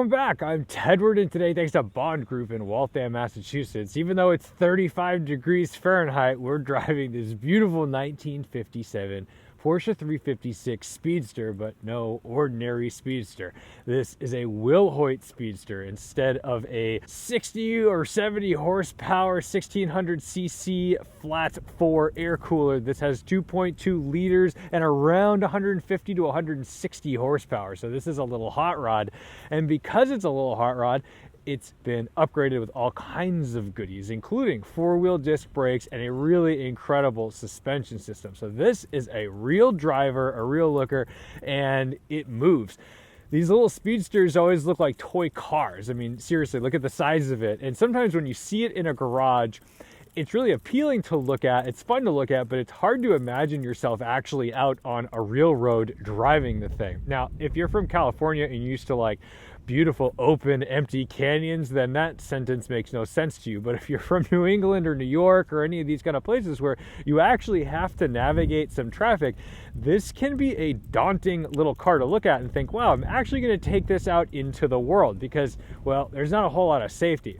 Welcome back. I'm Tedward, and today, thanks to Bond Group in Waltham, Massachusetts, even though it's 35 degrees Fahrenheit, we're driving this beautiful 1957 Porsche 356 Speedster, but no ordinary Speedster. This is a Wilhoit Speedster instead of a 60 or 70 horsepower 1600cc flat 4 air cooler. This has 2.2 liters and around 150 to 160 horsepower. So this is a little hot rod, and because it's a little hot rod, it's been upgraded with all kinds of goodies, including 4-wheel disc brakes and a really incredible suspension system. So this is a real driver, a real looker, and it moves. These little Speedsters always look like toy cars. I mean, seriously, look at the size of it. And sometimes when you see it in a garage, it's really appealing to look at. It's fun to look at, but it's hard to imagine yourself actually out on a real road driving the thing. Now, if you're from California and used to like beautiful open empty canyons, then that sentence makes no sense to you. But if you're from New England or New York or any of these kind of places where you actually have to navigate some traffic, this can be a daunting little car to look at and think, wow, I'm actually going to take this out into the world, because, well, there's not a whole lot of safety.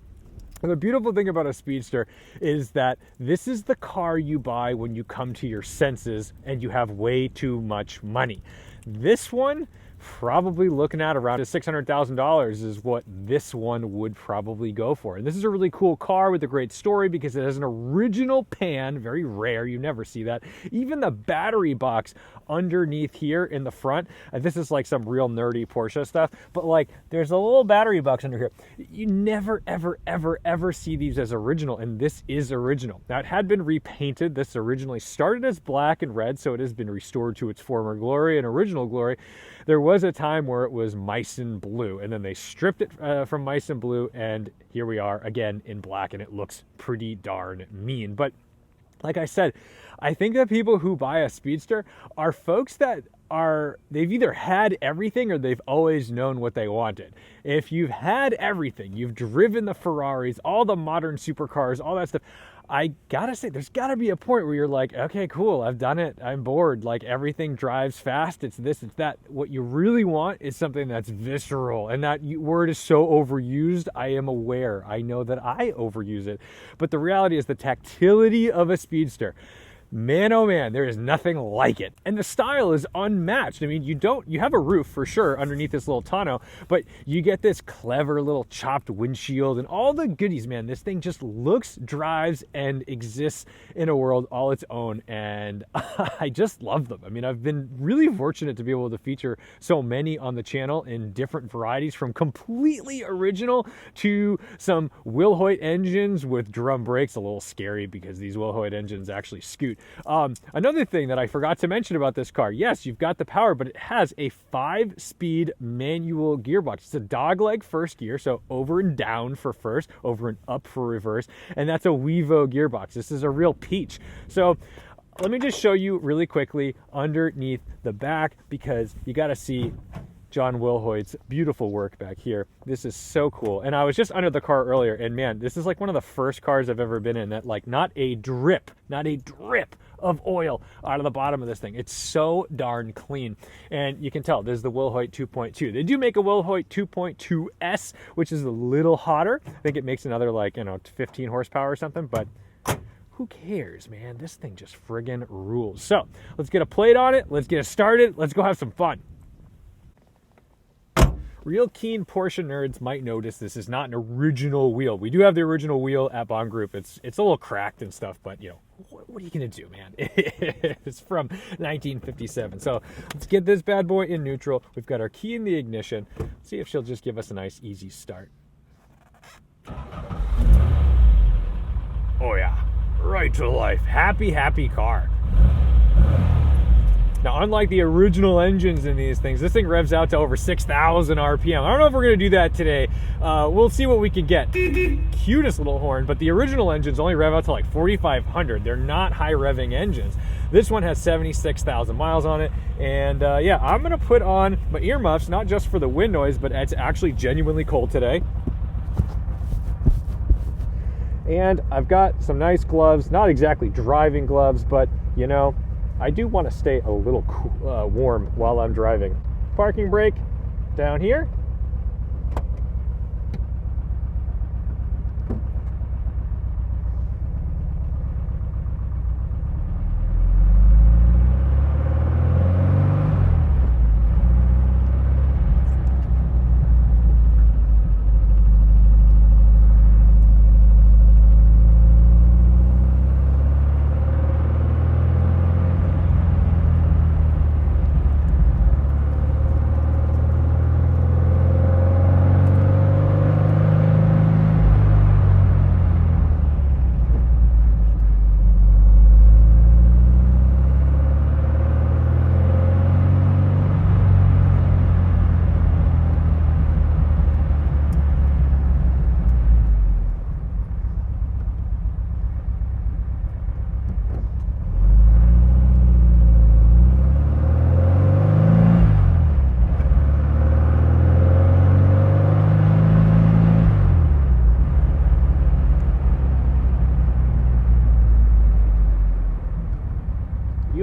And the beautiful thing about a Speedster is that this is the car you buy when you come to your senses and you have way too much money. This one, probably looking at around $600,000 is what this one would probably go for. And this is a really cool car with a great story because it has an original pan, very rare, you never see that. Even the battery box underneath here in the front, this is like some real nerdy Porsche stuff, but like there's a little battery box under here. You never, ever, ever, ever see these as original, and this is original. Now, it had been repainted. This originally started as black and red, so it has been restored to its former glory and original glory. There was a time where it was Meissen blue, and then they stripped it from Meissen blue, and here we are again in black, and it looks pretty darn mean. But like I said, I think that people who buy a Speedster are folks that they've either had everything or they've always known what they wanted. If you've had everything, you've driven the Ferraris, all the modern supercars, all that stuff, I gotta say, there's gotta be a point where you're like, okay, cool, I've done it, I'm bored, like everything drives fast, it's this, it's that. What you really want is something that's visceral, and that word is so overused. I am aware, I know that I overuse it, but the reality is the tactility of a Speedster, man, oh man, there is nothing like it. And the style is unmatched. I mean, you have a roof for sure underneath this little tonneau, but you get this clever little chopped windshield and all the goodies, man. This thing just looks, drives, and exists in a world all its own. And I just love them. I mean, I've been really fortunate to be able to feature so many on the channel in different varieties, from completely original to some Wilhoit engines with drum brakes. A little scary because these Wilhoit engines actually scoot. Another thing that I forgot to mention about this car, yes, you've got the power, but it has a 5-speed manual gearbox. It's a dogleg first gear, so over and down for first, over and up for reverse, and that's a Wevo gearbox. This is a real peach. So let me just show you really quickly underneath the back, because you got to see John Wilhoit's beautiful work back here. This is so cool. And I was just under the car earlier, and man, this is like one of the first cars I've ever been in that like not a drip of oil out of the bottom of this thing. It's so darn clean. And you can tell this is the Wilhoit 2.2. They do make a Wilhoit 2.2S, which is a little hotter. I think it makes another 15 horsepower or something, but who cares, man? This thing just friggin' rules. So let's get a plate on it. Let's get it started. Let's go have some fun. Real keen Porsche nerds might notice this is not an original wheel. We do have the original wheel at Bond Group. It's a little cracked and stuff, but you know, what are you gonna do, man? It's from 1957. So let's get this bad boy in neutral. We've got our key in the ignition. Let's see if she'll just give us a nice easy start. Oh yeah, right to life. Happy, happy car. Now, unlike the original engines in these things, this thing revs out to over 6,000 RPM. I don't know if we're going to do that today. We'll see what we can get. Cutest little horn, but the original engines only rev out to like 4,500. They're not high revving engines. This one has 76,000 miles on it. And yeah, I'm going to put on my earmuffs, not just for the wind noise, but it's actually genuinely cold today. And I've got some nice gloves, not exactly driving gloves, but you know, I do want to stay a little warm while I'm driving. Parking brake down here.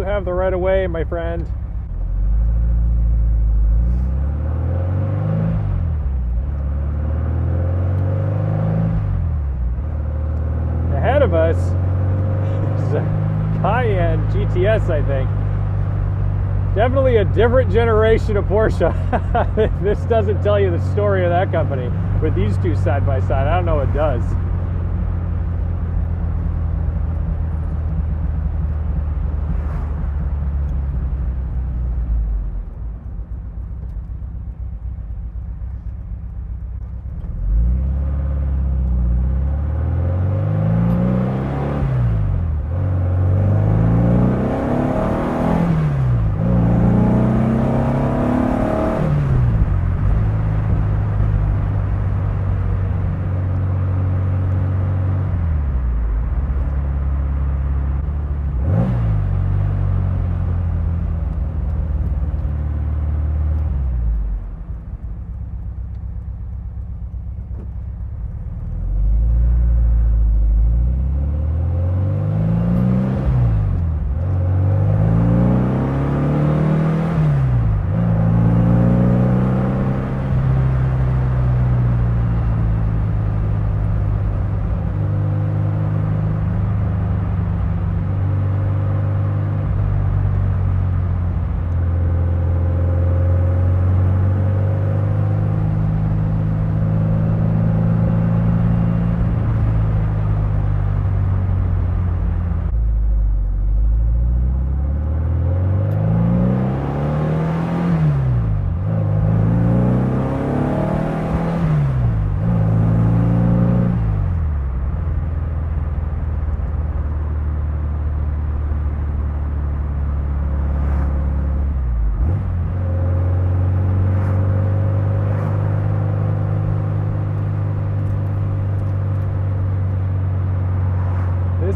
You have the right of way, my friend. Ahead of us is a Cayenne GTS, I think. Definitely a different generation of Porsche. If this doesn't tell you the story of that company with these two side by side, I don't know what does.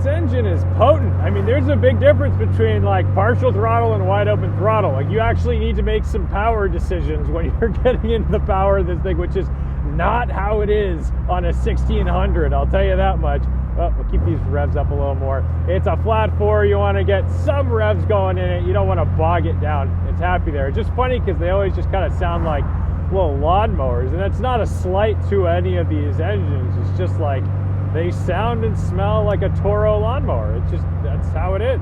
Engine is potent. I mean, there's a big difference between like partial throttle and wide open throttle. Like, you actually need to make some power decisions when you're getting into the power of this thing, which is not how it is on a 1600. I'll tell you that much. Well, we'll keep these revs up a little more. It's a flat four. You want to get some revs going in it. You don't want to bog it down. It's happy there. It's just funny because they always just kind of sound like little lawnmowers, and that's not a slight to any of these engines. It's just like they sound and smell like a Toro lawnmower. It's just, that's how it is.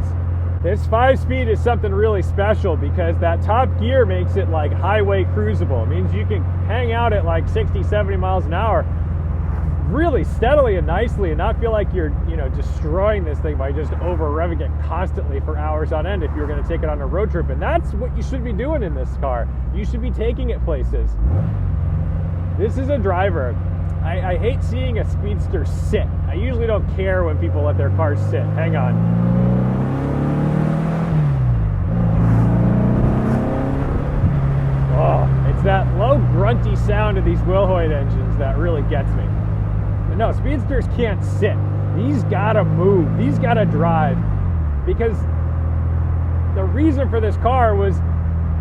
This 5-speed is something really special because that top gear makes it like highway cruisable. It means you can hang out at like 60, 70 miles an hour really steadily and nicely and not feel like you're, you know, destroying this thing by just over revving it constantly for hours on end if you're going to take it on a road trip. And that's what you should be doing in this car. You should be taking it places. This is a driver. I hate seeing a Speedster sit. I usually don't care when people let their cars sit. Hang on. Oh, it's that low grunty sound of these Wilhoit engines that really gets me. But no, Speedsters can't sit. These gotta move. These gotta drive. Because the reason for this car was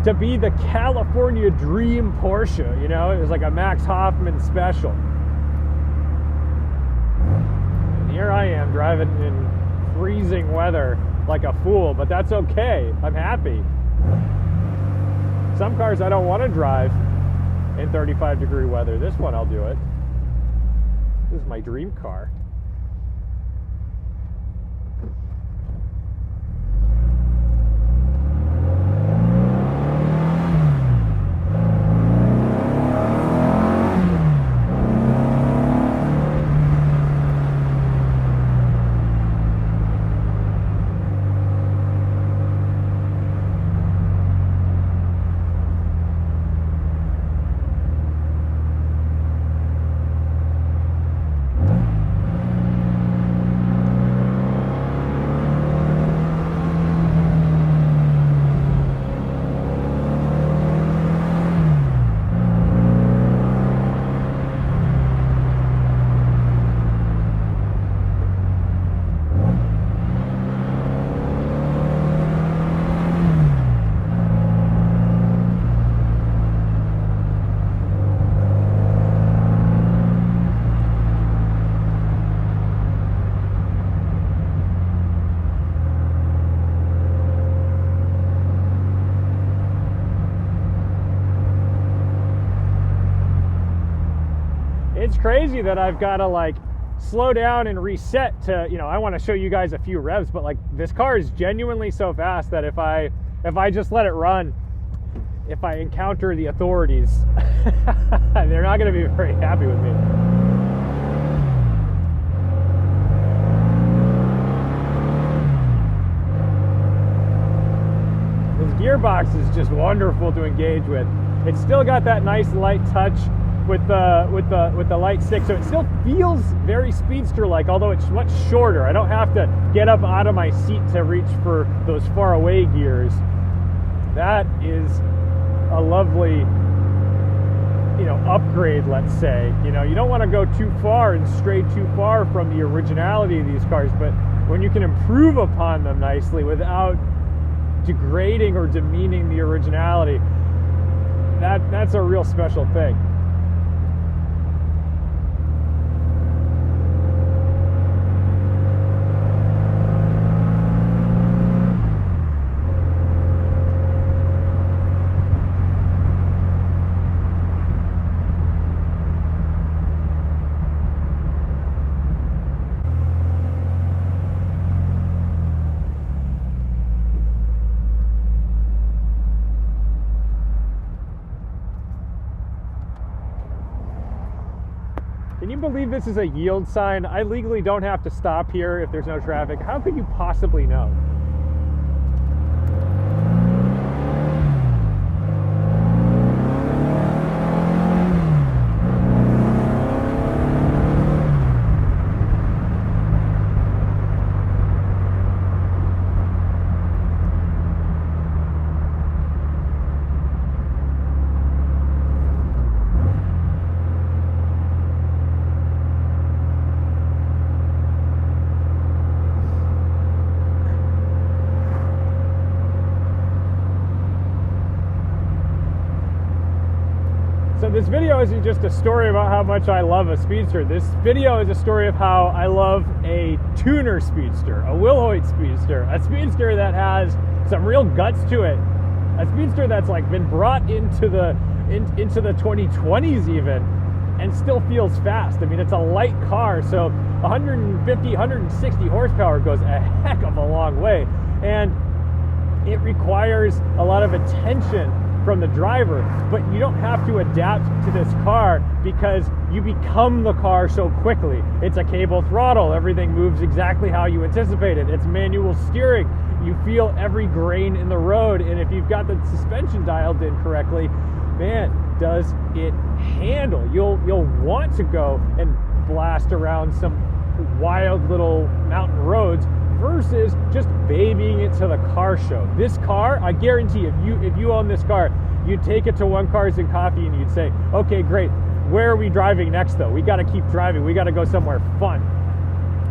to be the California dream Porsche. You know, it was like a Max Hoffman special. Here I am driving in freezing weather like a fool, but that's okay. I'm happy. Some cars I don't want to drive in 35-degree weather. This one I'll do it. This is my dream car. it's crazy that I've got to like slow down and reset to, you know, I want to show you guys a few revs, but like this car is genuinely so fast that if I just let it run, if I encounter the authorities, they're not going to be very happy with me. This gearbox is just wonderful to engage with. It's still got that nice light touch with the light stick, so it still feels very Speedster-like, although it's much shorter. I don't have to get up out of my seat to reach for those far away gears. That is a lovely, you know, upgrade, let's say. You know, you don't want to go too far and stray too far from the originality of these cars, but when you can improve upon them nicely without degrading or demeaning the originality, that's a real special thing. Can you believe this is a yield sign? I legally don't have to stop here if there's no traffic. How could you possibly know? So this video isn't just a story about how much I love a Speedster. This video is a story of how I love a tuner Speedster, a Wilhoit Speedster, a Speedster that has some real guts to it, a Speedster that's like been brought into the 2020s even, and still feels fast. I mean, it's a light car, so 150, 160 horsepower goes a heck of a long way, and it requires a lot of attention from the driver, but you don't have to adapt to this car because you become the car so quickly. It's a cable throttle, everything moves exactly how you anticipated. It's manual steering, you feel every grain in the road, and if you've got the suspension dialed in correctly, man, does it handle. You'll want to go and blast around some wild little mountain roads versus just babying it to the car show. This car, I guarantee if you own this car, you'd take it to One Cars and Coffee and you'd say, okay, great, where are we driving next though? We got to keep driving. We got to go somewhere fun.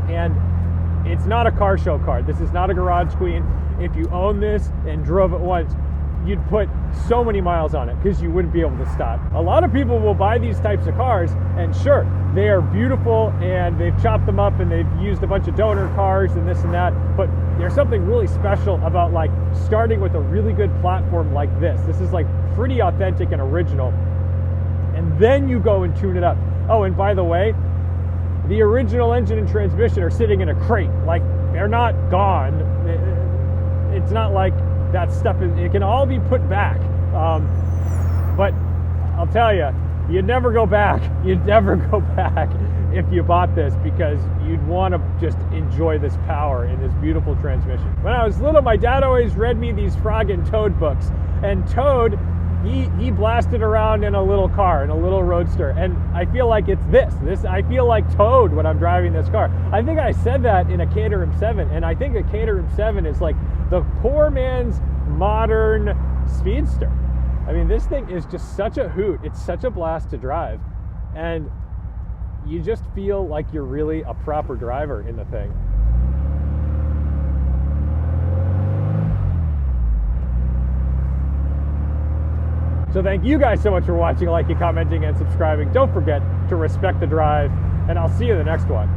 And it's not a car show car. This is not a garage queen. If you own this and drove it once, you'd put so many miles on it because you wouldn't be able to stop. A lot of people will buy these types of cars, and sure, they are beautiful and they've chopped them up and they've used a bunch of donor cars and this and that, but there's something really special about like starting with a really good platform like this. This is like pretty authentic and original, and then you go and tune it up. Oh, and by the way, the original engine and transmission are sitting in a crate. Like, they're not gone. It's not like that stuff, it can all be put back. But I'll tell you, you'd never go back. You'd never go back if you bought this, because you'd want to just enjoy this power in this beautiful transmission. When I was little, my dad always read me these Frog and Toad books, and Toad, he blasted around in a little car, in a little roadster, and I feel like it's this. I feel like Toad when I'm driving this car. I think I said that in a Caterham 7, and I think a Caterham 7 is like the poor man's modern Speedster. I mean, this thing is just such a hoot. It's such a blast to drive, and you just feel like you're really a proper driver in the thing. So thank you guys so much for watching, liking, commenting, and subscribing. Don't forget to respect the drive, and I'll see you in the next one.